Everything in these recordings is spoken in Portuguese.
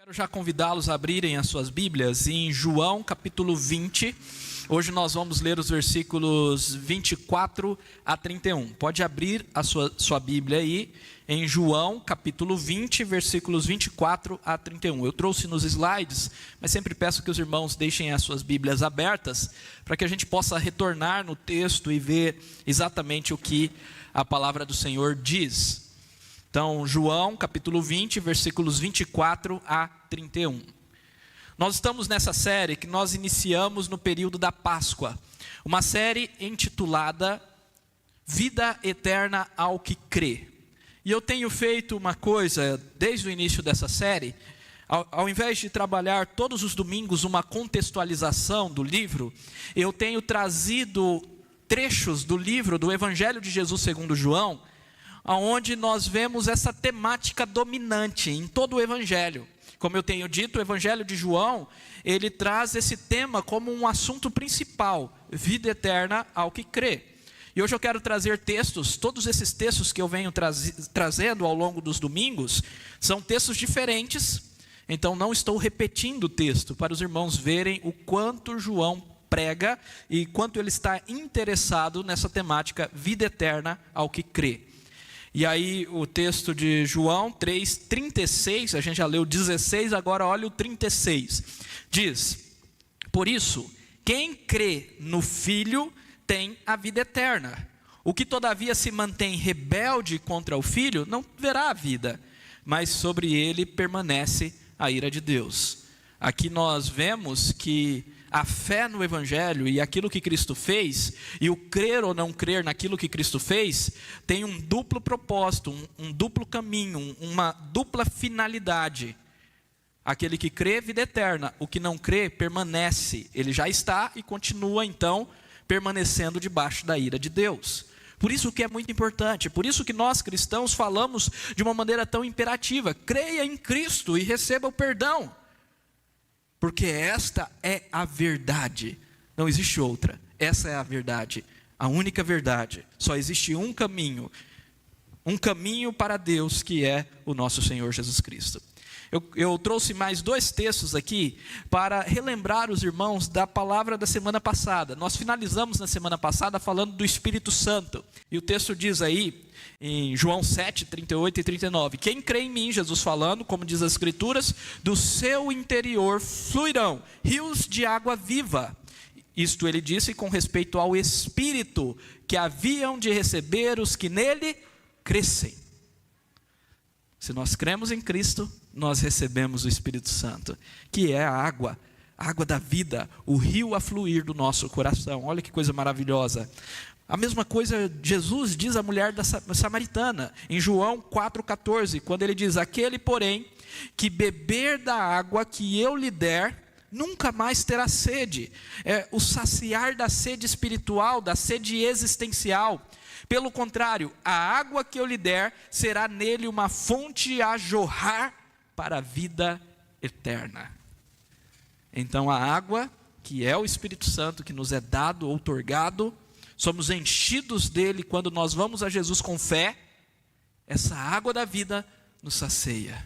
Quero já convidá-los a abrirem as suas Bíblias em João capítulo 20. Hoje nós vamos ler os versículos 24 a 31. Pode abrir a sua Bíblia aí em João capítulo 20, versículos 24 a 31. Eu trouxe nos slides, mas sempre peço que os irmãos deixem as suas Bíblias abertas, para que a gente possa retornar no texto e ver exatamente o que a palavra do Senhor diz. Então, João capítulo 20, versículos 24 a 31. Nós estamos nessa série que nós iniciamos no período da Páscoa. Uma série intitulada Vida Eterna ao que Crê. E eu tenho feito uma coisa desde o início dessa série. Ao invés de trabalhar todos os domingos uma contextualização do livro, eu tenho trazido trechos do livro do Evangelho de Jesus segundo João, onde nós vemos essa temática dominante em todo o Evangelho. Como eu tenho dito, o Evangelho de João, ele traz esse tema como um assunto principal, vida eterna ao que crê. E hoje eu quero trazer textos, todos esses textos que eu venho trazendo ao longo dos domingos, são textos diferentes, então não estou repetindo o texto, para os irmãos verem o quanto João prega e quanto ele está interessado nessa temática, vida eterna ao que crê. E aí o texto de João 3:36, a gente já leu 16, agora olha o 36. Diz: por isso, quem crê no Filho tem a vida eterna. O que todavia se mantém rebelde contra o Filho não verá a vida, mas sobre ele permanece a ira de Deus. Aqui nós vemos que a fé no Evangelho e aquilo que Cristo fez, e o crer ou não crer naquilo que Cristo fez, tem um duplo propósito, um duplo caminho, uma dupla finalidade. Aquele que crê, vida eterna. O que não crê, permanece. Ele já está e continua então permanecendo debaixo da ira de Deus. Por isso que é muito importante, por isso que nós cristãos falamos de uma maneira tão imperativa: creia em Cristo e receba o perdão. Porque esta é a verdade, não existe outra, essa é a verdade, a única verdade. Só existe um caminho para Deus, que é o nosso Senhor Jesus Cristo. Eu trouxe mais dois textos aqui para relembrar os irmãos da palavra da semana passada. Nós finalizamos na semana passada falando do Espírito Santo, e o texto diz aí, em João 7, 38 e 39, quem crê em mim, Jesus falando, como diz as Escrituras, do seu interior fluirão rios de água viva. Isto ele disse com respeito ao Espírito que haviam de receber os que nele crescem. Se nós cremos em Cristo, nós recebemos o Espírito Santo, que é a água da vida, o rio a fluir do nosso coração. Olha que coisa maravilhosa. A mesma coisa Jesus diz à mulher da samaritana, em João 4,14, quando ele diz: aquele, porém, que beber da água que eu lhe der, nunca mais terá sede. É o saciar da sede espiritual, da sede existencial. Pelo contrário, a água que eu lhe der será nele uma fonte a jorrar para a vida eterna. Então a água, que é o Espírito Santo, que nos é dado, outorgado, somos enchidos dele quando nós vamos a Jesus com fé. Essa água da vida nos sacia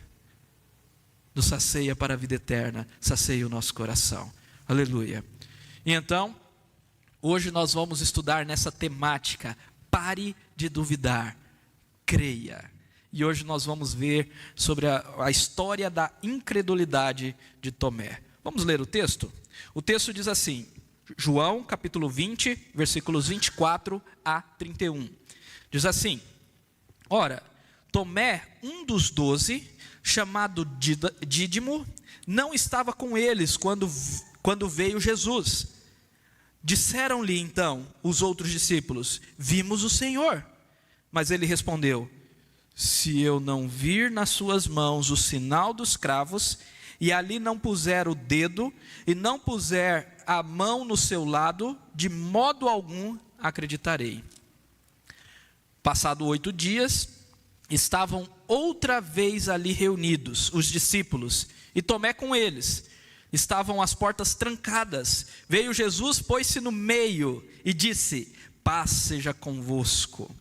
para a vida eterna, sacia o nosso coração. Aleluia. E então, hoje nós vamos estudar nessa temática: pare de duvidar, creia. E hoje nós vamos ver sobre a história da incredulidade de Tomé. Vamos ler o texto? O texto diz assim, João capítulo 20, versículos 24 a 31. Diz assim: ora, Tomé, um dos 12, chamado Dídimo, não estava com eles quando veio Jesus. Disseram-lhe então os outros discípulos: vimos o Senhor. Mas ele respondeu: se eu não vir nas suas mãos o sinal dos cravos, e ali não puser o dedo, e não puser a mão no seu lado, de modo algum acreditarei. Passado 8 dias, estavam outra vez ali reunidos os discípulos, e Tomé com eles. Estavam as portas trancadas. Veio Jesus, pôs-se no meio e disse: paz seja convosco.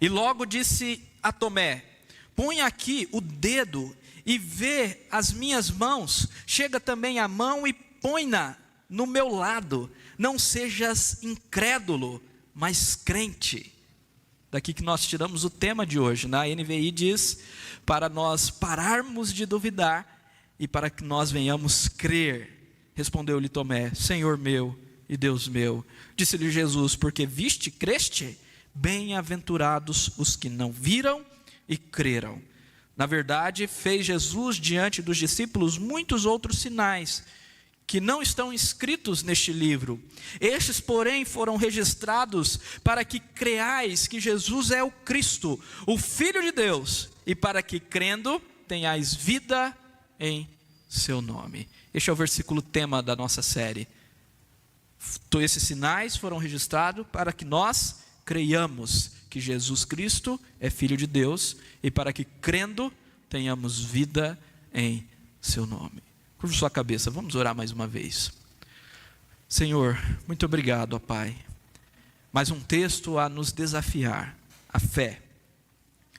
E logo disse a Tomé: põe aqui o dedo e vê as minhas mãos, chega também a mão e põe-na no meu lado, não sejas incrédulo, mas crente. Daqui que nós tiramos o tema de hoje. Na NVI diz, para nós pararmos de duvidar e para que nós venhamos crer. Respondeu-lhe Tomé, Senhor meu e Deus meu. Disse-lhe Jesus, porque viste, creste? Bem-aventurados os que não viram e creram. Na verdade, fez Jesus diante dos discípulos muitos outros sinais, que não estão escritos neste livro. Estes, porém, foram registrados para que creais que Jesus é o Cristo, o Filho de Deus, e para que, crendo, tenhais vida em seu nome. Este é o versículo tema da nossa série. Esses sinais foram registrados para que nós creiamos que Jesus Cristo é Filho de Deus, e para que, crendo, tenhamos vida em seu nome. Curva sua cabeça, vamos orar mais uma vez. Senhor, muito obrigado, ó Pai. Mais um texto a nos desafiar a fé.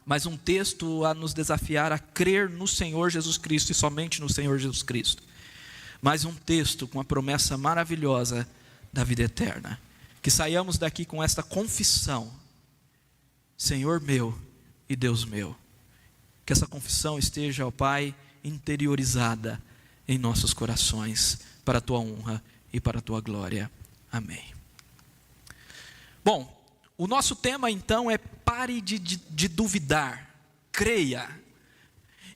Mais um texto a nos desafiar a crer no Senhor Jesus Cristo e somente no Senhor Jesus Cristo. Mais um texto com a promessa maravilhosa da vida eterna. Que saiamos daqui com esta confissão: Senhor meu e Deus meu. Que essa confissão esteja, ó Pai, interiorizada em nossos corações, para a tua honra e para a tua glória. Amém. Bom, o nosso tema então é pare de duvidar, creia.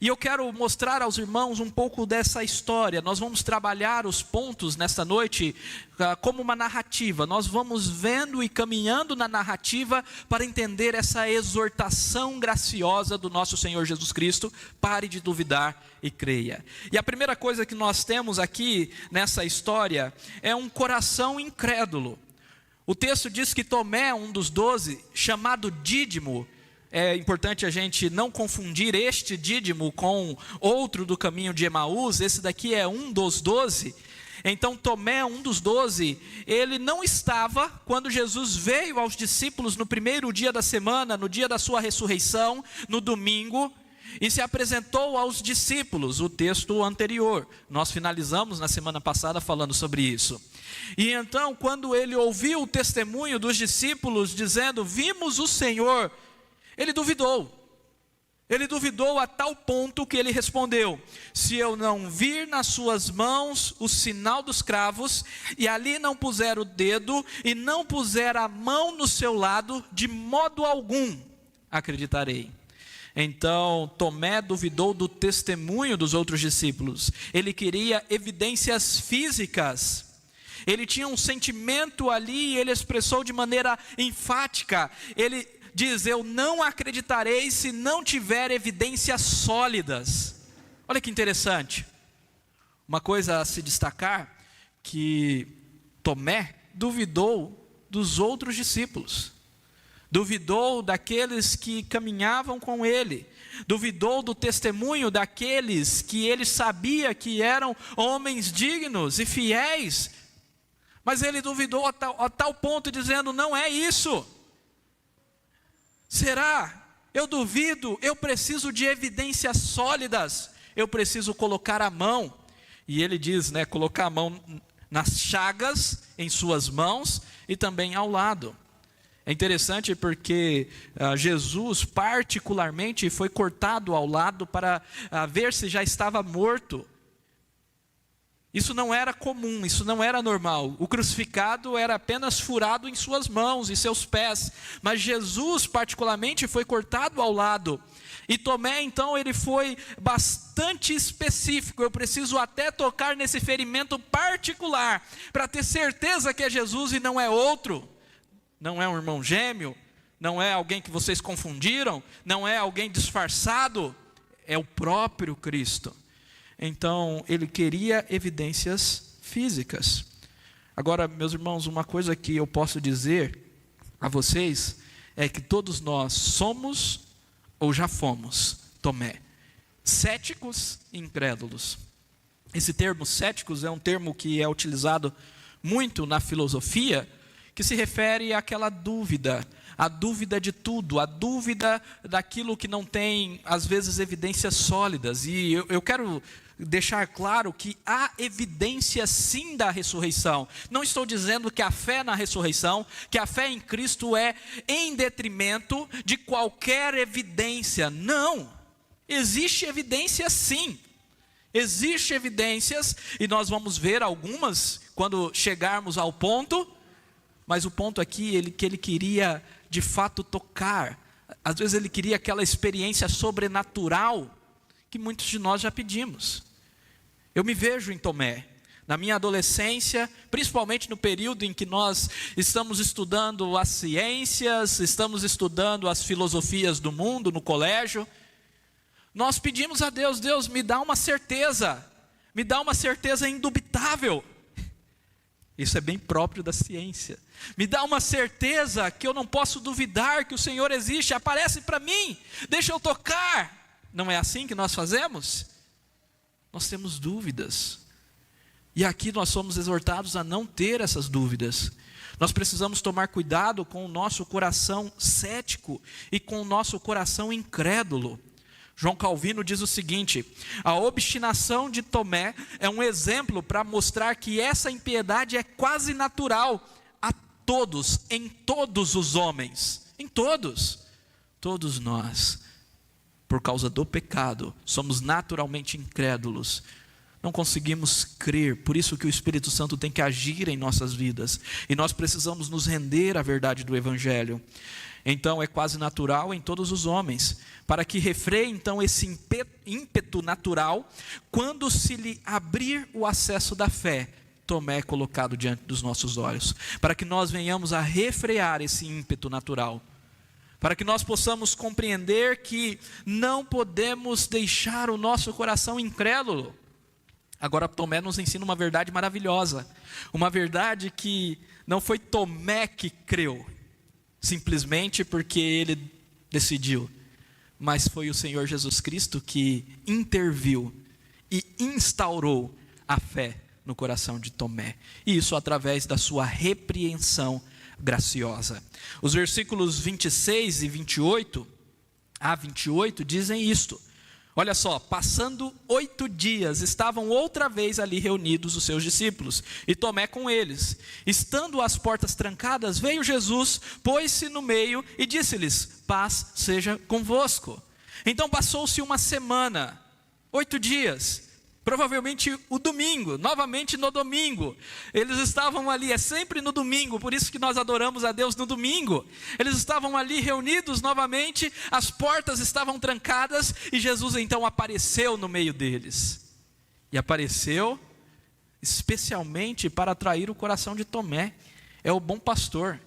E eu quero mostrar aos irmãos um pouco dessa história. Nós vamos trabalhar os pontos nesta noite como uma narrativa. Nós vamos vendo e caminhando na narrativa para entender essa exortação graciosa do nosso Senhor Jesus Cristo. Pare de duvidar e creia. E a primeira coisa que nós temos aqui nessa história é um coração incrédulo. O texto diz que Tomé, um dos 12, chamado Dídimo, é importante a gente não confundir este Dídimo com outro do caminho de Emaús. Esse daqui é um dos 12. Então Tomé, um dos 12, ele não estava quando Jesus veio aos discípulos no primeiro dia da semana, no dia da sua ressurreição, no domingo, e se apresentou aos discípulos. O texto anterior, nós finalizamos na semana passada falando sobre isso. E então, quando ele ouviu o testemunho dos discípulos dizendo, vimos o Senhor, ele duvidou. Ele duvidou a tal ponto que ele respondeu, se eu não vir nas suas mãos o sinal dos cravos, e ali não puser o dedo, e não puser a mão no seu lado, de modo algum acreditarei. Então Tomé duvidou do testemunho dos outros discípulos. Ele queria evidências físicas. Ele tinha um sentimento ali e ele expressou de maneira enfática. Ele diz, eu não acreditarei se não tiver evidências sólidas. Olha que interessante. Uma coisa a se destacar, que Tomé duvidou dos outros discípulos. Duvidou daqueles que caminhavam com ele. Duvidou do testemunho daqueles que ele sabia que eram homens dignos e fiéis. Mas ele duvidou a tal ponto, dizendo, não é isso. Será? Eu duvido, eu preciso de evidências sólidas. Eu preciso colocar a mão. E ele diz, colocar a mão nas chagas, em suas mãos e também ao lado. É interessante porque Jesus particularmente foi cortado ao lado para ver se já estava morto. Isso não era comum, isso não era normal. O crucificado era apenas furado em suas mãos e seus pés. Mas Jesus particularmente foi cortado ao lado. E Tomé então ele foi bastante específico. Eu preciso até tocar nesse ferimento particular para ter certeza que é Jesus e não é outro. Não é um irmão gêmeo, não é alguém que vocês confundiram, não é alguém disfarçado, é o próprio Cristo. Então, ele queria evidências físicas. Agora, meus irmãos, uma coisa que eu posso dizer a vocês é que todos nós somos ou já fomos Tomé, céticos e incrédulos. Esse termo céticos é um termo que é utilizado muito na filosofia, que se refere àquela dúvida, a dúvida de tudo, a dúvida daquilo que não tem, às vezes, evidências sólidas. E eu quero deixar claro que há evidência sim da ressurreição. Não estou dizendo que a fé na ressurreição, que a fé em Cristo é em detrimento de qualquer evidência. Não, existe evidência sim. Existem evidências, e nós vamos ver algumas quando chegarmos ao ponto, mas o ponto aqui que ele queria de fato tocar. Às vezes ele queria aquela experiência sobrenatural que muitos de nós já pedimos. Eu me vejo em Tomé. Na minha adolescência, principalmente no período em que nós estamos estudando as ciências, estamos estudando as filosofias do mundo no colégio, nós pedimos a Deus: Deus, me dá uma certeza indubitável. Isso é bem próprio da ciência. Me dá uma certeza que eu não posso duvidar que o Senhor existe. Aparece para mim, deixa eu tocar. Não é assim que nós fazemos? Nós temos dúvidas. E aqui nós somos exortados a não ter essas dúvidas. Nós precisamos tomar cuidado com o nosso coração cético e com o nosso coração incrédulo. João Calvino diz o seguinte: a obstinação de Tomé é um exemplo para mostrar que essa impiedade é quase natural a todos, em todos os homens, em todos nós, por causa do pecado, somos naturalmente incrédulos, não conseguimos crer. Por isso que o Espírito Santo tem que agir em nossas vidas, e nós precisamos nos render à verdade do Evangelho. Então é quase natural em todos os homens, para que refreie então esse ímpeto natural, quando se lhe abrir o acesso da fé, Tomé é colocado diante dos nossos olhos, para que nós venhamos a refrear esse ímpeto natural, para que nós possamos compreender que não podemos deixar o nosso coração incrédulo. Agora Tomé nos ensina uma verdade maravilhosa, uma verdade que não foi Tomé que creu, simplesmente porque ele decidiu, mas foi o Senhor Jesus Cristo que interviu e instaurou a fé no coração de Tomé, e isso através da sua repreensão graciosa. Os versículos 26 e 28 a 28 dizem isto. Olha só: passando 8 dias, estavam outra vez ali reunidos os seus discípulos, e Tomé com eles. Estando as portas trancadas, veio Jesus, pôs-se no meio e disse-lhes: paz seja convosco. Então passou-se uma semana, 8 dias, provavelmente o domingo, novamente no domingo. Eles estavam ali, é sempre no domingo, por isso que nós adoramos a Deus no domingo. Eles estavam ali reunidos novamente, as portas estavam trancadas, e Jesus então apareceu no meio deles. E apareceu especialmente para atrair o coração de Tomé. É o bom pastor,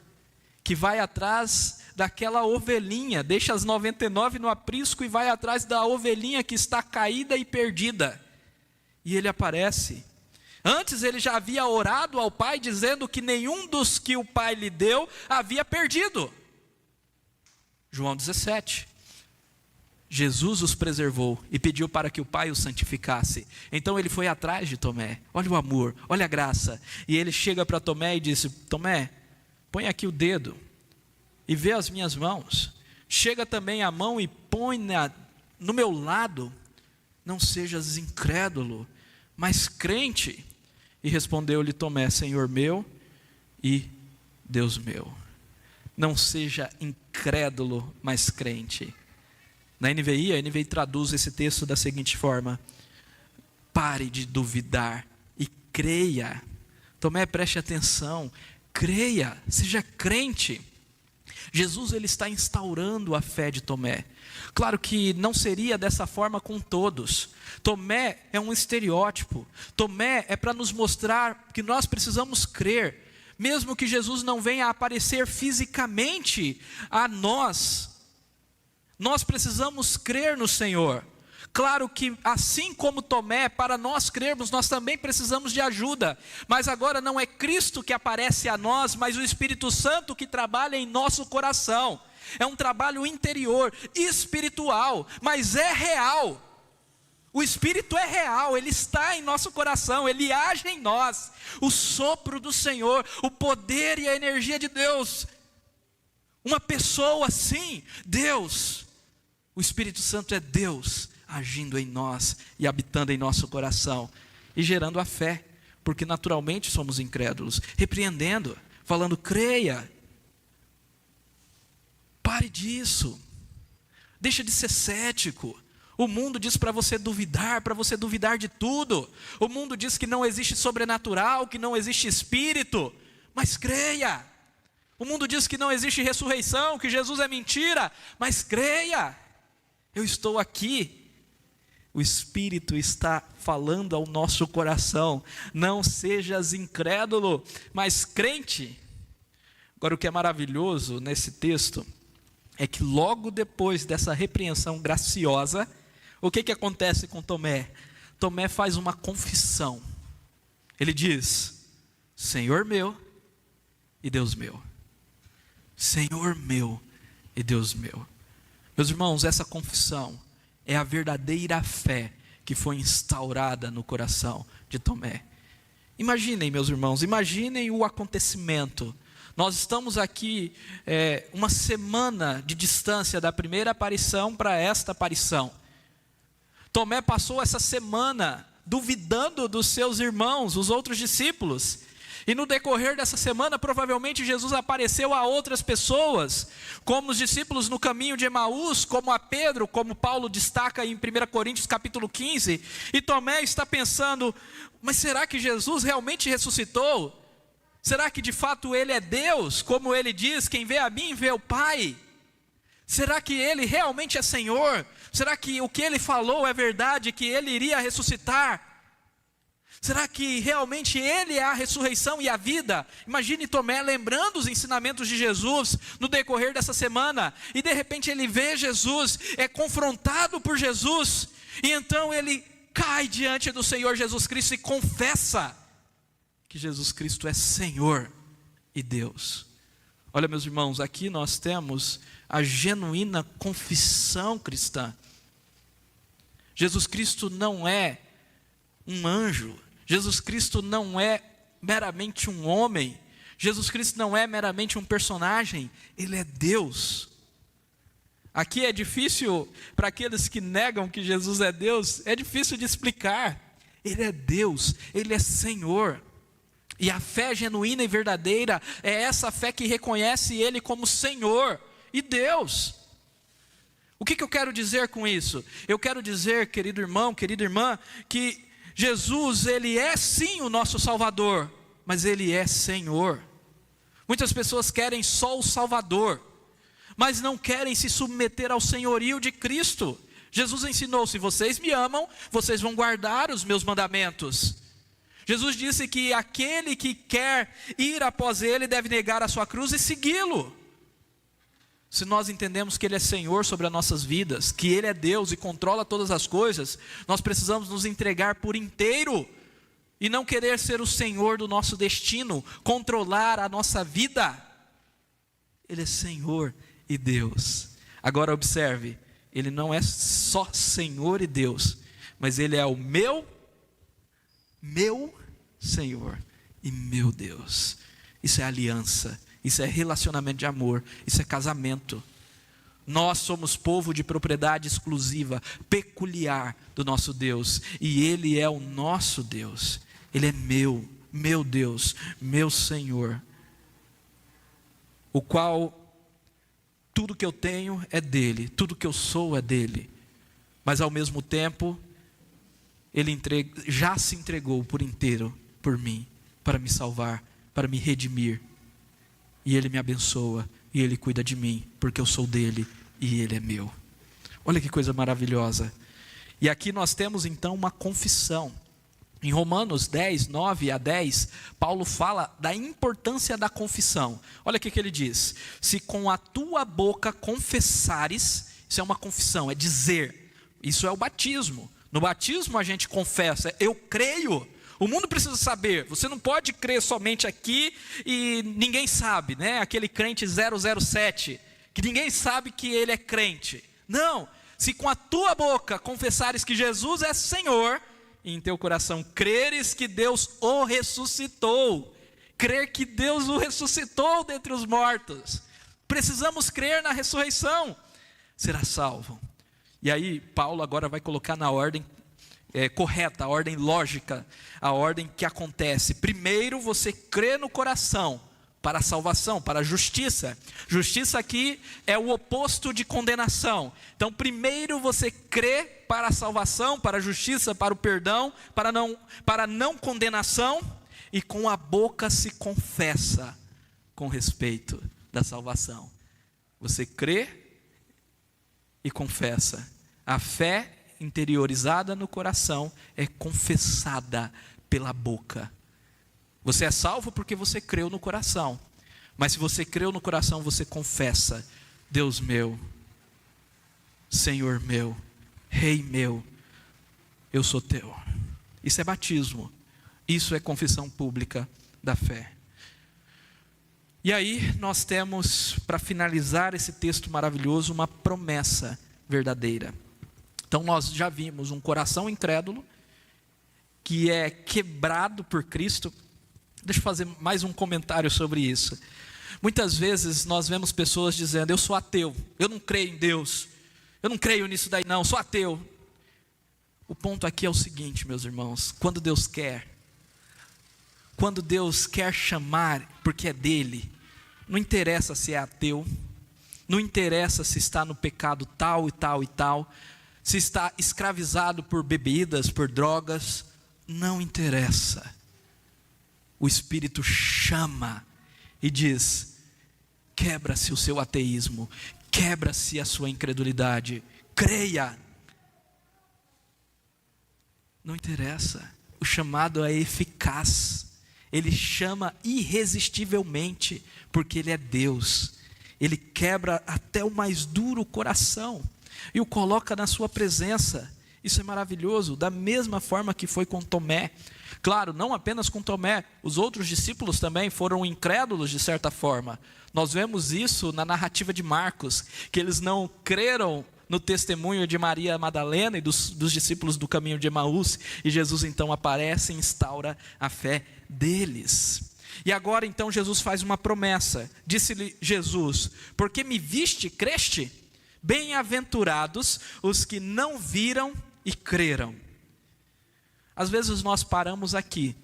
que vai atrás daquela ovelhinha, deixa as 99 no aprisco e vai atrás da ovelhinha que está caída e perdida. E ele aparece. Antes ele já havia orado ao Pai, dizendo que nenhum dos que o Pai lhe deu havia perdido. João 17. Jesus os preservou e pediu para que o Pai os santificasse. Então ele foi atrás de Tomé. Olha o amor, olha a graça. E ele chega para Tomé e disse: Tomé, põe aqui o dedo e vê as minhas mãos. Chega também a mão e põe no meu lado. Não sejas incrédulo, mas crente. E respondeu-lhe Tomé: Senhor meu e Deus meu. Não seja incrédulo, mas crente. Na NVI, a NVI traduz esse texto da seguinte forma: pare de duvidar e creia. Tomé, preste atenção, creia, seja crente. Jesus ele está instaurando a fé de Tomé. Claro que não seria dessa forma com todos. Tomé é um estereótipo. Tomé é para nos mostrar que nós precisamos crer, mesmo que Jesus não venha a aparecer fisicamente a nós. Nós precisamos crer no Senhor. Claro que assim como Tomé, para nós crermos, nós também precisamos de ajuda. Mas agora não é Cristo que aparece a nós, mas o Espírito Santo que trabalha em nosso coração. É um trabalho interior, espiritual, mas é real. O Espírito é real, ele está em nosso coração, ele age em nós. O sopro do Senhor, o poder e a energia de Deus. Uma pessoa assim, Deus, o Espírito Santo é Deus agindo em nós e habitando em nosso coração e gerando a fé, porque naturalmente somos incrédulos, repreendendo, falando: creia, pare disso, deixa de ser cético. O mundo diz para você duvidar de tudo. O mundo diz que não existe sobrenatural, que não existe espírito, mas creia. O mundo diz que não existe ressurreição, que Jesus é mentira, mas creia. Eu estou aqui. O Espírito está falando ao nosso coração: não sejas incrédulo, mas crente. Agora, o que é maravilhoso nesse texto é que logo depois dessa repreensão graciosa, o que acontece com Tomé? Tomé faz uma confissão. Ele diz: Senhor meu e Deus meu. Senhor meu e Deus meu. Meus irmãos, essa confissão é a verdadeira fé que foi instaurada no coração de Tomé. Imaginem, meus irmãos, imaginem o acontecimento. Nós estamos aqui uma semana de distância da primeira aparição para esta aparição. Tomé passou essa semana duvidando dos seus irmãos, os outros discípulos. E no decorrer dessa semana, provavelmente Jesus apareceu a outras pessoas, como os discípulos no caminho de Emaús, como a Pedro, como Paulo destaca em 1 Coríntios capítulo 15. E Tomé está pensando: mas será que Jesus realmente ressuscitou? Será que de fato Ele é Deus? Como Ele diz: quem vê a mim vê o Pai. Será que Ele realmente é Senhor? Será que o que Ele falou é verdade, que Ele iria ressuscitar? Será que realmente Ele é a ressurreição e a vida? Imagine Tomé lembrando os ensinamentos de Jesus no decorrer dessa semana, e de repente ele vê Jesus, é confrontado por Jesus, e então ele cai diante do Senhor Jesus Cristo e confessa que Jesus Cristo é Senhor e Deus. Olha, meus irmãos, aqui nós temos a genuína confissão cristã. Jesus Cristo não é um anjo, Jesus Cristo não é meramente um homem, Jesus Cristo não é meramente um personagem, Ele é Deus. Aqui é difícil, para aqueles que negam que Jesus é Deus, é difícil de explicar. Ele é Deus, Ele é Senhor. E a fé genuína e verdadeira é essa fé que reconhece Ele como Senhor e Deus. O que eu quero dizer com isso? Eu quero dizer, querido irmão, querida irmã, que Jesus, Ele é sim o nosso Salvador, mas Ele é Senhor. Muitas pessoas querem só o Salvador, mas não querem se submeter ao senhorio de Cristo. Jesus ensinou: se vocês me amam, vocês vão guardar os meus mandamentos. Jesus disse que aquele que quer ir após Ele deve negar a sua cruz e segui-lo. Se nós entendemos que Ele é Senhor sobre as nossas vidas, que Ele é Deus e controla todas as coisas, nós precisamos nos entregar por inteiro e não querer ser o Senhor do nosso destino, controlar a nossa vida. Ele é Senhor e Deus. Agora observe, Ele não é só Senhor e Deus, mas Ele é o meu Senhor e meu Deus. Isso é aliança, isso é relacionamento de amor, isso é casamento. Nós somos povo de propriedade exclusiva, peculiar do nosso Deus, e Ele é o nosso Deus. Ele é meu Deus, meu Senhor, o qual tudo que eu tenho é dele, tudo que eu sou é dele, mas ao mesmo tempo Ele já se entregou por inteiro por mim, para me salvar, para me redimir. E Ele me abençoa, e Ele cuida de mim, porque eu sou dele e Ele é meu. Olha que coisa maravilhosa. E aqui nós temos então uma confissão. Em Romanos 10, 9 a 10, Paulo fala da importância da confissão. Olha o que ele diz: se com a tua boca confessares, isso é uma confissão, é dizer, isso é o batismo. No batismo a gente confessa, eu creio. O mundo precisa saber, você não pode crer somente aqui e ninguém sabe, né? Aquele crente 007, que ninguém sabe que ele é crente. Não, Se com a tua boca confessares que Jesus é Senhor, e em teu coração creres que Deus o ressuscitou, crer que Deus o ressuscitou dentre os mortos, precisamos crer na ressurreição, será salvo. E aí Paulo agora vai colocar na ordem correta, a ordem lógica, a ordem que acontece. Primeiro você crê no coração para a salvação, para a justiça. Justiça aqui é o oposto de condenação. Então primeiro você crê para a salvação, para a justiça, para o perdão, para a não condenação, e com a boca se confessa com respeito da salvação. Você crê e confessa. A fé interiorizada no coração é confessada pela boca. Você é salvo porque você creu no coração. Mas se você creu no coração, você confessa: Deus meu, Senhor meu, Rei meu, eu sou teu. Isso é batismo. Isso é confissão pública da fé. E aí nós temos, para finalizar esse texto maravilhoso, uma promessa verdadeira. Então nós já vimos um coração incrédulo que é quebrado por Cristo. Deixa eu fazer mais um comentário sobre isso. Muitas vezes nós vemos pessoas dizendo: eu sou ateu, eu não creio em Deus, eu não creio nisso daí não, sou ateu. O ponto aqui é o seguinte, meus irmãos: quando Deus quer chamar porque é dele, não interessa se é ateu, não interessa se está no pecado tal e tal e tal, se está escravizado por bebidas, por drogas, não interessa. O Espírito chama e diz: quebra-se o seu ateísmo, quebra-se a sua incredulidade, creia. Não interessa, o chamado é eficaz. Ele chama irresistivelmente, porque Ele é Deus. Ele quebra até o mais duro coração e o coloca na sua presença. Isso é maravilhoso, da mesma forma que foi com Tomé. Claro, não apenas com Tomé, os outros discípulos também foram incrédulos de certa forma. Nós vemos isso na narrativa de Marcos, que eles não creram no testemunho de Maria Madalena e dos discípulos do caminho de Emaús, e Jesus então aparece e instaura a fé deles. E agora então Jesus faz uma promessa. Disse-lhe Jesus: porque me viste, creste? Bem-aventurados os que não viram e creram. Às vezes nós paramos aqui,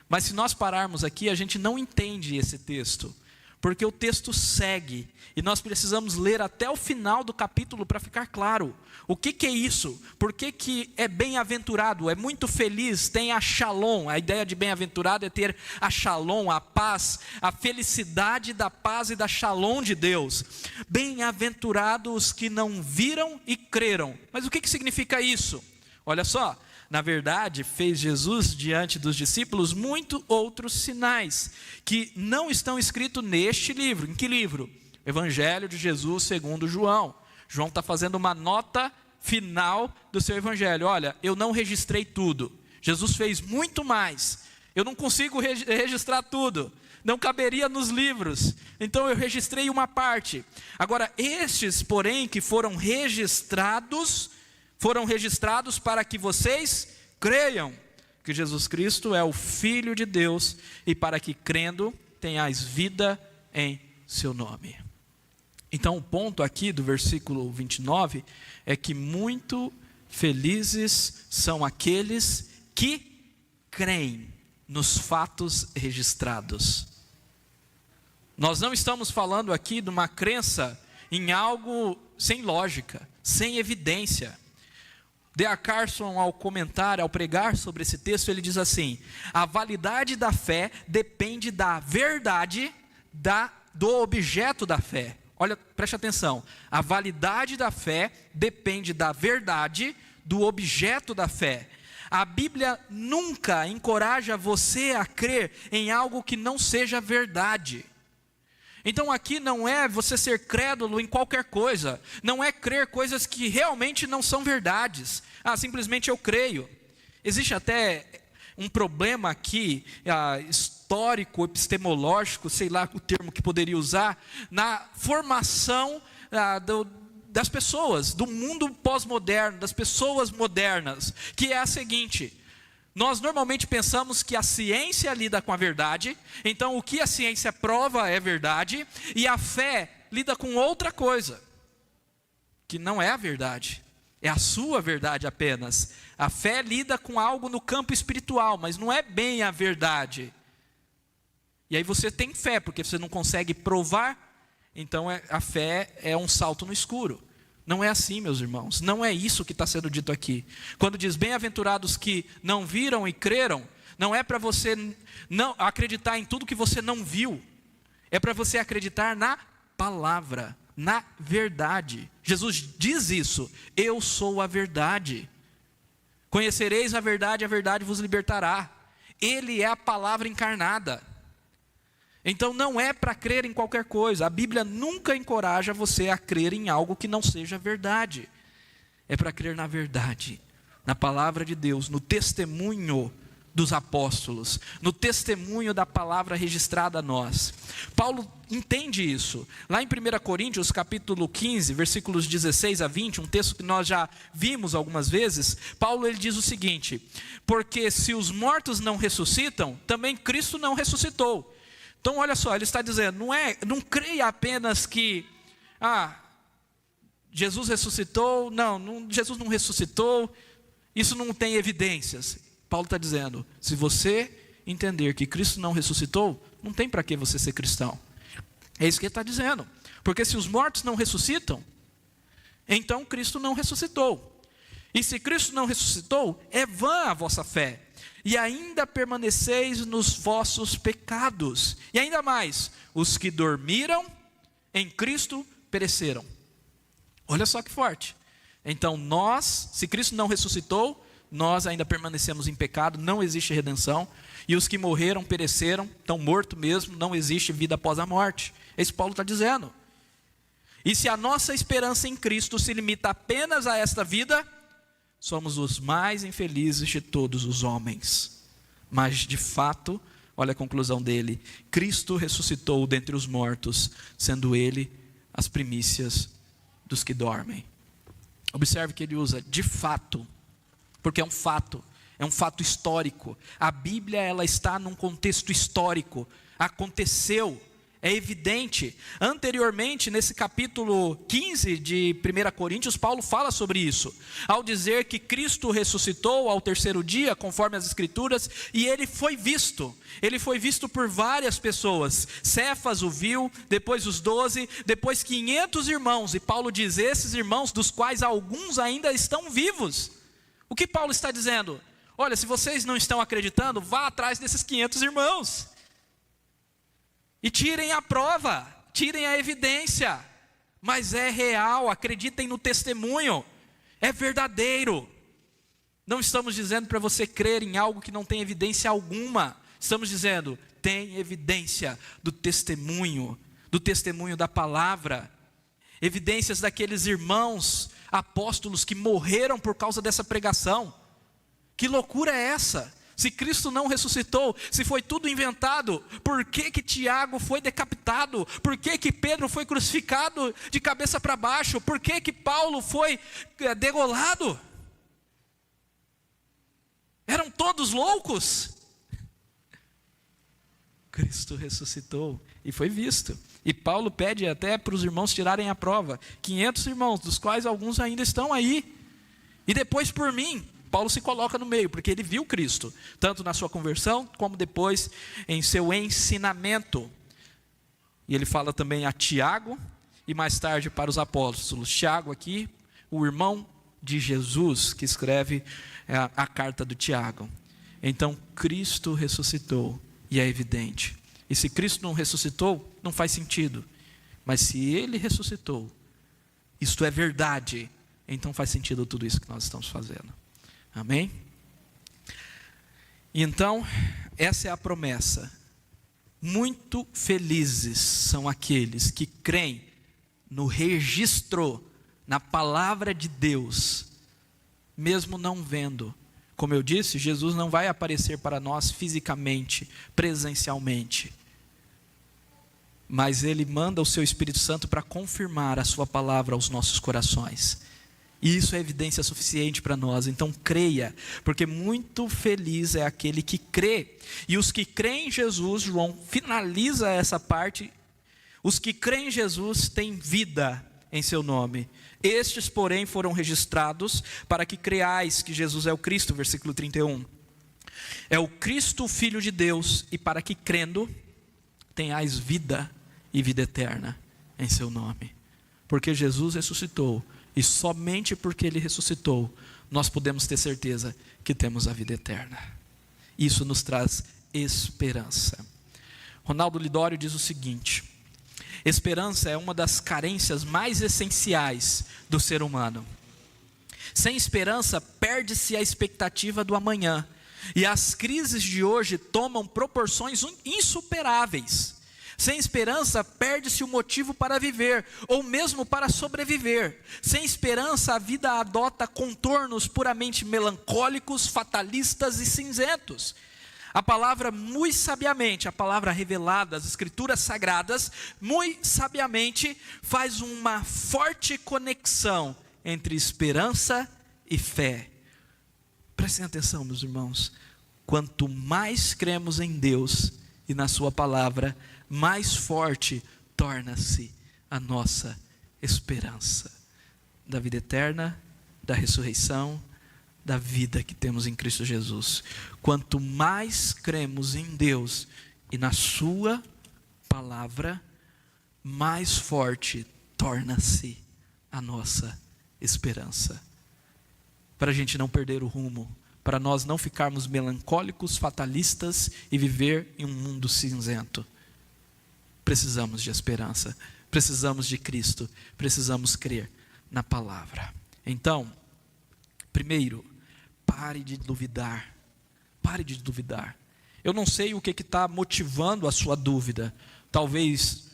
mas se nós pararmos aqui, a gente não entende esse texto, porque o texto segue, e nós precisamos ler até o final do capítulo para ficar claro. O que é isso? Por que é bem-aventurado? É muito feliz, tem a shalom. A ideia de bem-aventurado é ter a shalom, a paz, a felicidade da paz e da shalom de Deus. Bem-aventurados os que não viram e creram. Mas o que significa isso? Olha só, na verdade, fez Jesus diante dos discípulos muitos outros sinais, que não estão escritos neste livro. Em que livro? Evangelho de Jesus segundo João. João está fazendo uma nota final do seu evangelho. Olha, eu não registrei tudo. Jesus fez muito mais. Eu não consigo registrar tudo. Não caberia nos livros. Então eu registrei uma parte. Agora, estes, porém, que foram registrados para que vocês creiam que Jesus Cristo é o Filho de Deus, e para que crendo tenhais vida em seu nome. Então o ponto aqui do versículo 29 é que muito felizes são aqueles que creem nos fatos registrados. Nós não estamos falando aqui de uma crença em algo sem lógica, sem evidência. D.A. Carson, ao comentar, ao pregar sobre esse texto, ele diz assim: a validade da fé depende da verdade do objeto da fé. Olha, preste atenção, a validade da fé depende da verdade do objeto da fé. A Bíblia nunca encoraja você a crer em algo que não seja verdade. Então aqui não é você ser crédulo em qualquer coisa, não é crer coisas que realmente não são verdades. Simplesmente eu creio. Existe até um problema aqui, histórico, epistemológico, sei lá o termo que poderia usar, na formação das pessoas, do mundo pós-moderno, das pessoas modernas, que é a seguinte: nós normalmente pensamos que a ciência lida com a verdade, então o que a ciência prova é verdade, e a fé lida com outra coisa, que não é a verdade, é a sua verdade apenas. A fé lida com algo no campo espiritual, mas não é bem a verdade. E aí você tem fé, porque você não consegue provar, então a fé é um salto no escuro. Não é assim, meus irmãos, não é isso que está sendo dito aqui. Quando diz bem-aventurados que não viram e creram, não é para você não acreditar em tudo que você não viu, é para você acreditar na palavra, na verdade. Jesus diz isso: eu sou a verdade. Conhecereis a verdade vos libertará. Ele é a palavra encarnada. Então não é para crer em qualquer coisa. A Bíblia nunca encoraja você a crer em algo que não seja verdade. É para crer na verdade, na palavra de Deus, no testemunho dos apóstolos, no testemunho da palavra registrada a nós. Paulo entende isso. Lá em 1 Coríntios capítulo 15, versículos 16 a 20, um texto que nós já vimos algumas vezes, Paulo ele diz o seguinte: porque se os mortos não ressuscitam, também Cristo não ressuscitou. Então olha só, ele está dizendo, não creia apenas que Jesus ressuscitou, Jesus não ressuscitou, isso não tem evidências. Paulo está dizendo, se você entender que Cristo não ressuscitou, não tem para que você ser cristão. É isso que ele está dizendo, porque se os mortos não ressuscitam, então Cristo não ressuscitou. E se Cristo não ressuscitou, é vã a vossa fé, e ainda permaneceis nos vossos pecados. E ainda mais, os que dormiram em Cristo pereceram. Olha só que forte. Então nós, se Cristo não ressuscitou, nós ainda permanecemos em pecado, não existe redenção. E os que morreram pereceram, estão mortos mesmo, não existe vida após a morte. Esse Paulo está dizendo. E se a nossa esperança em Cristo se limita apenas a esta vida, somos os mais infelizes de todos os homens. Mas de fato, olha a conclusão dele: Cristo ressuscitou dentre os mortos, sendo ele as primícias dos que dormem. Observe que ele usa de fato, porque é um fato histórico. A Bíblia ela está num contexto histórico, aconteceu. É evidente. Anteriormente, nesse capítulo 15 de 1 Coríntios, Paulo fala sobre isso, ao dizer que Cristo ressuscitou ao terceiro dia, conforme as Escrituras, e ele foi visto por várias pessoas. Cefas o viu, depois os 12, depois 500 irmãos, e Paulo diz, esses irmãos, dos quais alguns ainda estão vivos. O que Paulo está dizendo? Olha, se vocês não estão acreditando, vá atrás desses 500 irmãos. E tirem a prova, tirem a evidência, mas é real, acreditem no testemunho, é verdadeiro. Não estamos dizendo para você crer em algo que não tem evidência alguma, estamos dizendo, tem evidência do testemunho da palavra, evidências daqueles irmãos apóstolos que morreram por causa dessa pregação. Que loucura é essa? Se Cristo não ressuscitou, se foi tudo inventado, por que Tiago foi decapitado? Por que Pedro foi crucificado de cabeça para baixo? Por que Paulo foi degolado? Eram todos loucos? Cristo ressuscitou e foi visto. E Paulo pede até para os irmãos tirarem a prova. 500 irmãos, dos quais alguns ainda estão aí. E depois por mim. Paulo se coloca no meio, porque ele viu Cristo, tanto na sua conversão, como depois em seu ensinamento. E ele fala também a Tiago, e mais tarde para os apóstolos. Tiago aqui, o irmão de Jesus, que escreve a carta do Tiago. Então, Cristo ressuscitou, e é evidente. E se Cristo não ressuscitou, não faz sentido. Mas se Ele ressuscitou, isto é verdade, então faz sentido tudo isso que nós estamos fazendo. Amém? Então, essa é a promessa. Muito felizes são aqueles que creem no registro, na palavra de Deus, mesmo não vendo. Como eu disse, Jesus não vai aparecer para nós fisicamente, presencialmente. mas Ele manda o seu Espírito Santo para confirmar a sua palavra aos nossos corações. E isso é evidência suficiente para nós. Então creia, porque muito feliz é aquele que crê. E os que creem em Jesus, João finaliza essa parte, os que creem em Jesus têm vida em seu nome. Estes, porém, foram registrados para que creais que Jesus é o Cristo, versículo 31. É o Cristo, o Filho de Deus, e para que crendo, tenhais vida e vida eterna em seu nome. Porque Jesus ressuscitou, e somente porque Ele ressuscitou, nós podemos ter certeza que temos a vida eterna. Isso nos traz esperança. Ronaldo Lidório diz o seguinte: esperança é uma das carências mais essenciais do ser humano. Sem esperança, perde-se a expectativa do amanhã, e as crises de hoje tomam proporções insuperáveis. Sem esperança, perde-se o motivo para viver, ou mesmo para sobreviver. Sem esperança, a vida adota contornos puramente melancólicos, fatalistas e cinzentos. A palavra, muito sabiamente, a palavra revelada, as escrituras sagradas, muito sabiamente, faz uma forte conexão entre esperança e fé. Prestem atenção, meus irmãos. Quanto mais cremos em Deus e na sua palavra, mais forte torna-se a nossa esperança da vida eterna, da ressurreição, da vida que temos em Cristo Jesus. Quanto mais cremos em Deus e na sua palavra, mais forte torna-se a nossa esperança. Para a gente não perder o rumo, para nós não ficarmos melancólicos, fatalistas e viver em um mundo cinzento. Precisamos de esperança, precisamos de Cristo, precisamos crer na palavra. Então, primeiro, pare de duvidar. Pare de duvidar. Eu não sei o que está motivando a sua dúvida. Talvez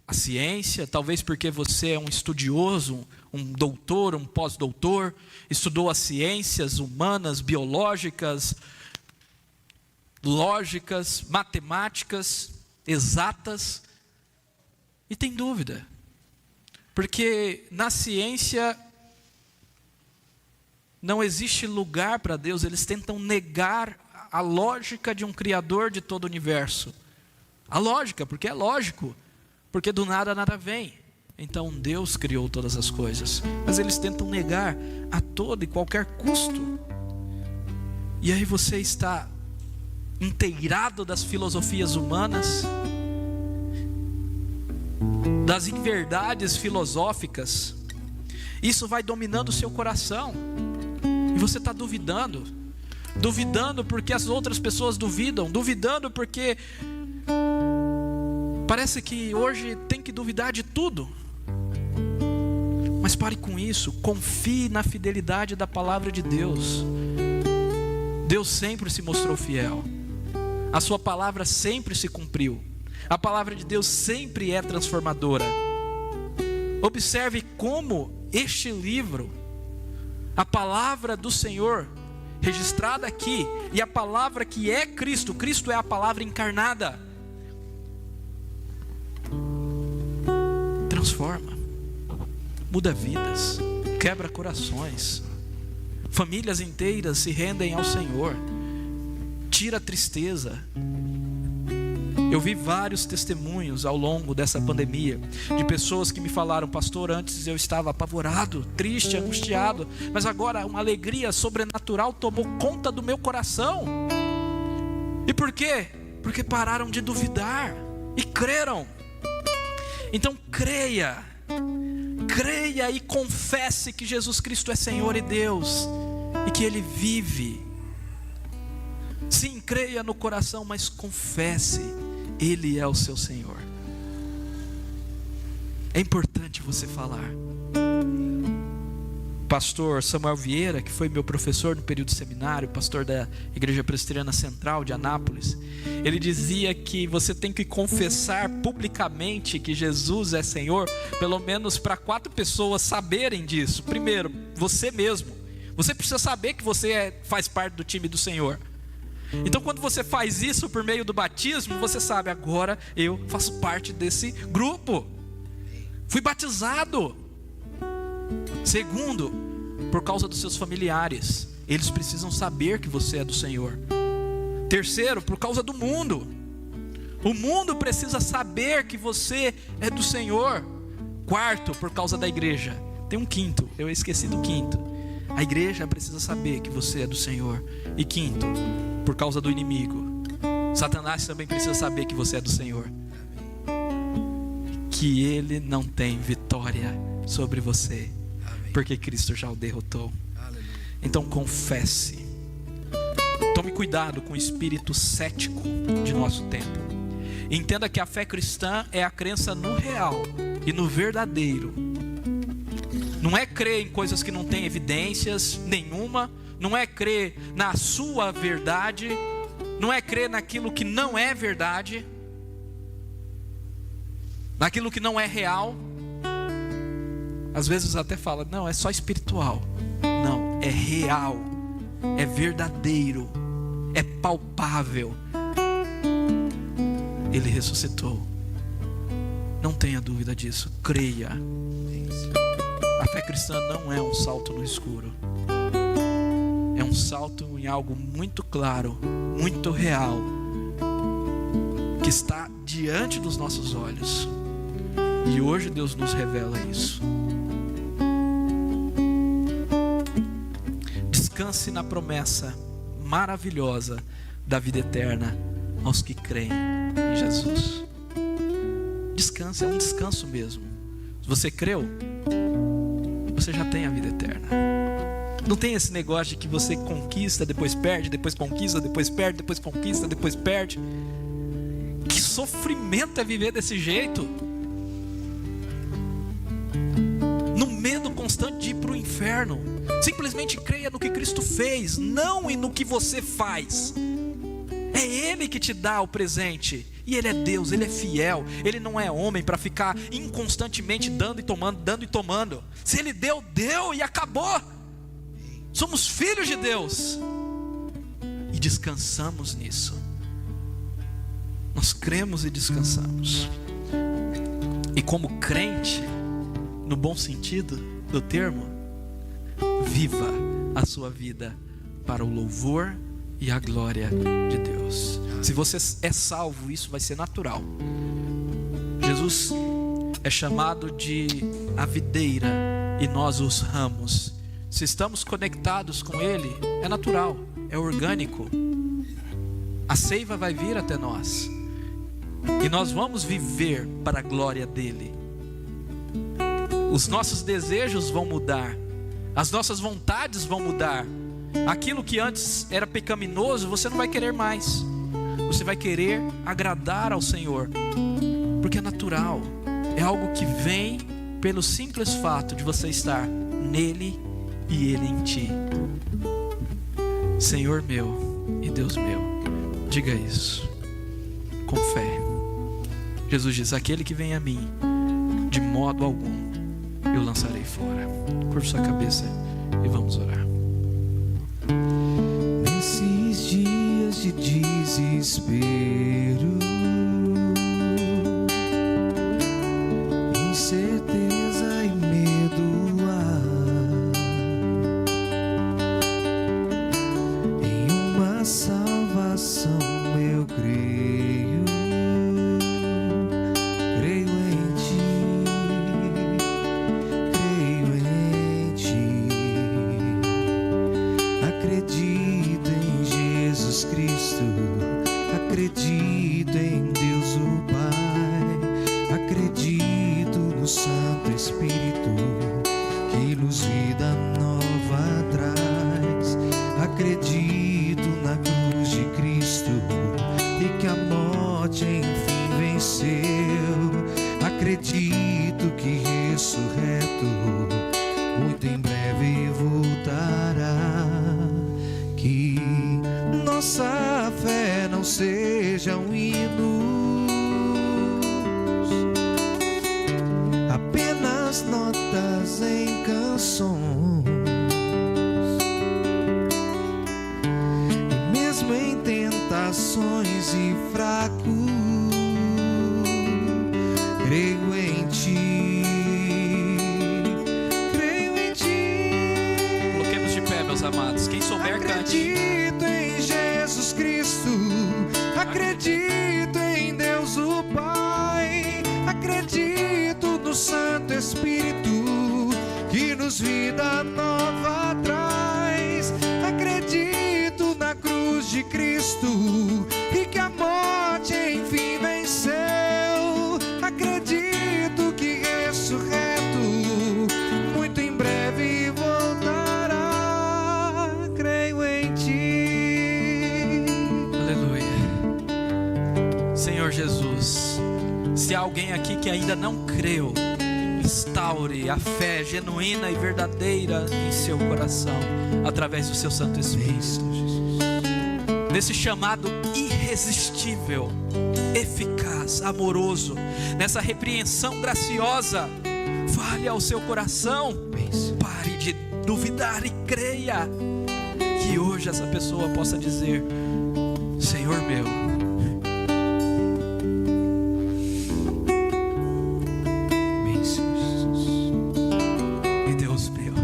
a ciência, talvez porque você é um estudioso, um doutor, um pós-doutor, estudou as ciências humanas, biológicas, lógicas, matemáticas, exatas, e tem dúvida. Porque na ciência não existe lugar para Deus, eles tentam negar a lógica de um Criador de todo o universo. A lógica, porque é lógico, porque do nada nada vem. Então Deus criou todas as coisas, mas eles tentam negar a todo e qualquer custo. E aí você está inteirado das filosofias humanas, das inverdades filosóficas. Isso vai dominando o seu coração. E você está duvidando porque as outras pessoas duvidam, duvidando porque parece que hoje tem que duvidar de tudo. Mas pare com isso, confie na fidelidade da palavra de Deus. Deus sempre se mostrou fiel, a sua palavra sempre se cumpriu, a palavra de Deus sempre é transformadora. Observe como este livro, a palavra do Senhor, registrada aqui, e a palavra que é Cristo, Cristo é a palavra encarnada, transforma, muda vidas, quebra corações, famílias inteiras se rendem ao Senhor, tira a tristeza. Eu vi vários testemunhos ao longo dessa pandemia, de pessoas que me falaram: pastor, antes eu estava apavorado, triste, angustiado, mas agora uma alegria sobrenatural tomou conta do meu coração. E por quê? Porque pararam de duvidar e creram. Então creia e confesse que Jesus Cristo é Senhor e Deus, e que Ele vive. Sim, creia no coração, mas confesse, Ele é o seu Senhor. É importante você falar. Pastor Samuel Vieira, que foi meu professor no período seminário, pastor da Igreja Presbiteriana Central de Anápolis, ele dizia que você tem que confessar publicamente que Jesus é Senhor, pelo menos para 4 pessoas saberem disso. Primeiro, você mesmo. Você precisa saber que você faz parte do time do Senhor. Então quando você faz isso por meio do batismo, você sabe, agora eu faço parte desse grupo. Fui batizado. Segundo, por causa dos seus familiares, eles precisam saber que você é do Senhor. Terceiro, por causa do mundo. O mundo precisa saber que você é do Senhor. Quarto, por causa da igreja. Tem um quinto, eu esqueci do quinto. A igreja precisa saber que você é do Senhor. E quinto, por causa do inimigo. Satanás também precisa saber que você é do Senhor. Que ele não tem vitória sobre você, porque Cristo já o derrotou. Então confesse. Tome cuidado com o espírito cético de nosso tempo. Entenda que a fé cristã é a crença no real e no verdadeiro. Não é crer em coisas que não têm evidências nenhuma. Não é crer na sua verdade. Não é crer naquilo que não é verdade, naquilo que não é real. Às vezes até fala, não, é só espiritual. Não, é real, é verdadeiro, é palpável. Ele ressuscitou. Não tenha dúvida disso, creia. A fé cristã não é um salto no escuro. É um salto em algo muito claro, muito real, que está diante dos nossos olhos. E hoje Deus nos revela isso. Descanse na promessa maravilhosa da vida eterna aos que creem em Jesus. Descanse, é um descanso mesmo. Se você creu, você já tem a vida eterna. Não tem esse negócio de que você conquista, depois perde, depois conquista, depois perde, depois conquista, depois perde. Que sofrimento é viver desse jeito. No medo constante de ir para o inferno. Simplesmente creia no que Cristo fez, não no que você faz. É Ele que te dá o presente. E Ele é Deus, Ele é fiel. Ele não é homem para ficar inconstantemente dando e tomando, dando e tomando. Se Ele deu, deu e acabou. Somos filhos de Deus e descansamos nisso. Nós cremos e descansamos. E como crente, no bom sentido do termo, viva a sua vida para o louvor e a glória de Deus. Se você é salvo, isso vai ser natural. Jesus é chamado de a videira e nós os ramos. Se estamos conectados com Ele, é natural, é orgânico. A seiva vai vir até nós e nós vamos viver para a glória dEle. Os nossos desejos vão mudar, as nossas vontades vão mudar. Aquilo que antes era pecaminoso, você não vai querer mais. Você vai querer agradar ao Senhor, porque é natural, é algo que vem pelo simples fato de você estar nele e Ele em ti. Senhor meu e Deus meu, diga isso com fé. Jesus diz, aquele que vem a mim, de modo algum eu lançarei fora. Curva sua cabeça e vamos orar. Nesses dias de desespero, incerteza e medo há, em uma salvação eu creio, creio em ti, creio em ti, acredito em Jesus Cristo, acredito em Deus o Pai, acredito no Santo Espírito que luz vida nova traz, acredito na cruz de Cristo e que a morte enfim venceu, acredito que ressurreto muito em breve voltará. Que nossa fé não seja um hino, apenas notas em canções, e mesmo em tempos creio em ti, creio em ti. Coloquemos de pé, meus amados. Quem souber, cante. Acredito em Jesus Cristo, acredito em Deus o Pai, acredito no Santo Espírito que nos vida nova traz, acredito na cruz de Cristo e que a morte enfim venceu, acredito que ressurreto muito em breve voltará, creio em ti. Aleluia. Senhor Jesus, se há alguém aqui que ainda não creu, instaure a fé genuína e verdadeira em seu coração, através do seu Santo Espírito. Nesse chamado irresistível, eficaz, amoroso, nessa repreensão graciosa, fale ao seu coração, pare de duvidar e creia, que hoje essa pessoa possa dizer: Senhor meu, e Deus meu.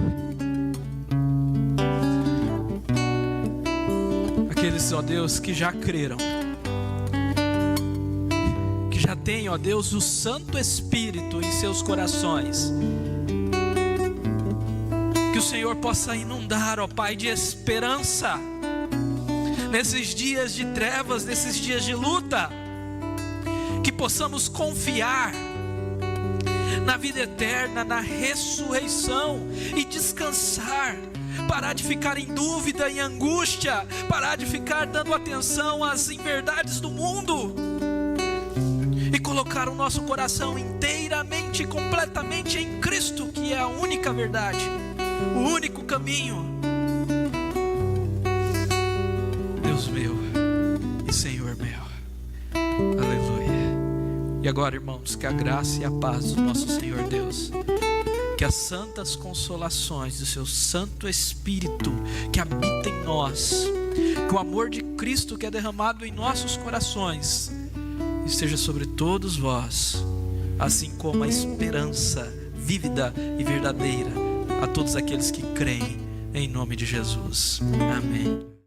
Aqueles, ó Deus, que já creram, que já têm, ó Deus, o Santo Espírito em seus corações, que o Senhor possa inundar, ó Pai, de esperança nesses dias de trevas, nesses dias de luta, que possamos confiar na vida eterna, na ressurreição e descansar, parar de ficar em dúvida, em angústia, parar de ficar dando atenção às inverdades do mundo e colocar o nosso coração inteiramente e completamente em Cristo, que é a única verdade, o único caminho. Deus meu e Senhor meu. Aleluia. E agora, irmãos, que a graça e a paz do nosso Senhor Deus, que as santas consolações do seu Santo Espírito que habita em nós, que o amor de Cristo que é derramado em nossos corações esteja sobre todos vós, assim como a esperança vívida e verdadeira a todos aqueles que creem em nome de Jesus. Amém.